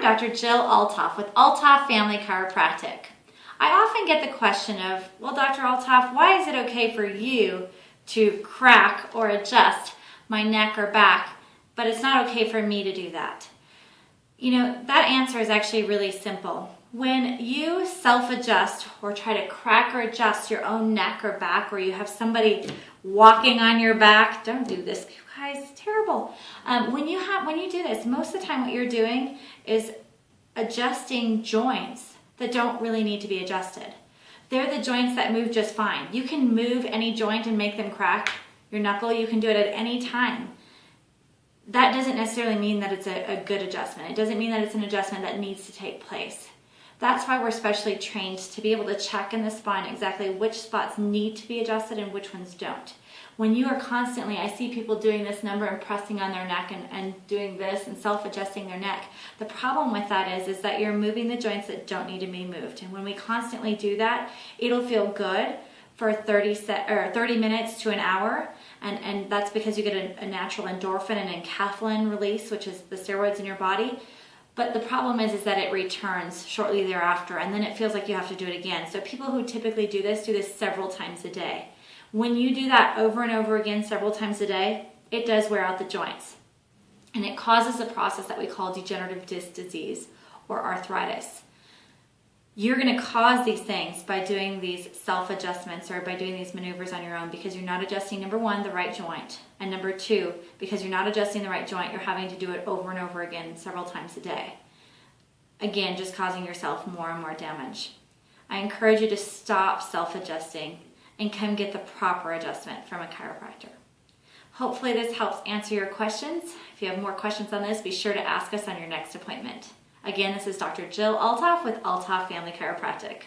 Dr. Jill Altoff with Altoff Family Chiropractic. I often get the question of, well, Dr. Altoff, why is it okay for you to crack or adjust my neck or back, but it's not okay for me to do that? You know, that answer is actually really simple. When you self-adjust or try to crack or adjust your own neck or back, or you have somebody walking on your back, don't do this, you guys, it's terrible. When you do this, most of the time what you're doing is adjusting joints that don't really need to be adjusted. They're the joints that move just fine. You can move any joint and make them crack. Your knuckle, you can do it at any time. That doesn't necessarily mean that it's a good adjustment. It doesn't mean that it's an adjustment that needs to take place. That's why we're specially trained to be able to check in the spine exactly which spots need to be adjusted and which ones don't. When you are constantly, I see people doing this number and pressing on their neck and doing this and self-adjusting their neck. The problem with that is that you're moving the joints that don't need to be moved. And when we constantly do that, it'll feel good for 30 minutes to an hour. And that's because you get a natural endorphin and enkephalin release, which is the steroids in your body. But the problem is that it returns shortly thereafter, and then it feels like you have to do it again. So people who typically do this several times a day. When you do that over and over again several times a day, it does wear out the joints. And it causes a process that we call degenerative disc disease or arthritis. You're going to cause these things by doing these self-adjustments or by doing these maneuvers on your own because you're not adjusting, number one, the right joint. And number two, because you're not adjusting the right joint, you're having to do it over and over again several times a day. Again, just causing yourself more and more damage. I encourage you to stop self-adjusting and come get the proper adjustment from a chiropractor. Hopefully this helps answer your questions. If you have more questions on this, be sure to ask us on your next appointment. Again, this is Dr. Jill Altoff with Altoff Family Chiropractic.